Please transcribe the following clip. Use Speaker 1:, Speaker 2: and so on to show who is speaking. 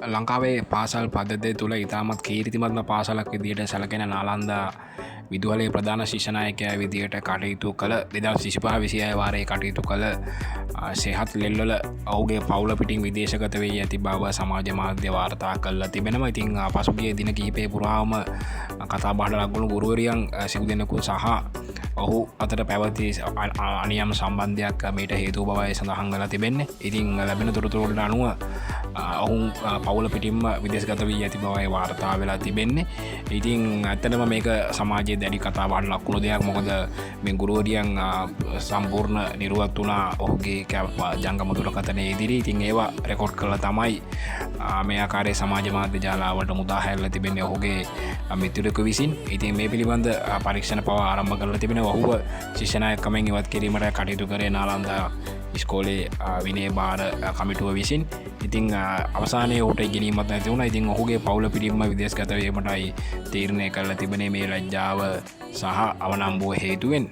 Speaker 1: ලංකාවේ පාසල් පද්ධතිය තුළ ඉතාමත් කීර්තිමත්ම පාසලක් විදියට සැලකෙන නාලන්දා විදුහලේ ප්‍රධාන ශිෂණයකය විදියට කටයුතු කළ 2025 වාරයේ කටයුතු කළ සෙහත් ලෙල්වල ඔහුගේ පවුල පිටින් විදේශගත වේ ඇති බව සමාජ මාධ්‍ය වාර්තා කළා තිබෙනවා. ඉතින් පසුගිය දින කිහිපේ පුරාම කතා බහට ලක්වුණු ගුරුවරියන් සිදු දෙනෙකු සහ ඔහු අතට පැවති අනියම් සම්බන්ධයක් මේට හේතු බවයි සඳහන් කරලා තිබෙන්නේ. ඉතින් ලැබෙන තොරතුරුවලට අනුව ඔහු පවුල පිටින්ම විදේශගත වී ඇති බවයි වාර්තා වෙලා තිබෙන්නේ. ඉතින් ඇත්තටම මේක සමාජයේ දැඩි කතාබහට ලක්වුණු දෙයක්. මොකද මේ ගුරුවරියන් සම්පූර්ණ නිරුවත් වුණා ඔහුගේ ජංගම දුරකථනයේ ඉදිරි. ඉතින් ඒවා රෙකෝඩ් කරලා තමයි මේ ආකාරයේ සමාජ මාධ්‍ය ජාලාවලට මුදා හැරලා තිබෙන්නේ ඔහුගේ මිතුරෙකු විසින්. ඉතින් මේ පිළිබඳ පරීක්ෂණ පවා ආරම්භ කරලා තිබෙනවා. ඔහුව ශිෂ්‍යනායකකමෙන් ඉවත් කිරීමට කටයුතු කරේ නාලන්දා ඉස්කෝලේ විනය භාර කමිටුව විසින්. ඉතින් අවසානයේ ඔහුට ඉගෙනීමක් නැති වුණා. ඉතින් ඔහුගේ පවුල පිටින්ම විදේශගත වීමටයි තීරණය කරලා තිබෙනේ මේ ලැජ්ජාව සහ අවනම්බුව හේතුවෙන්.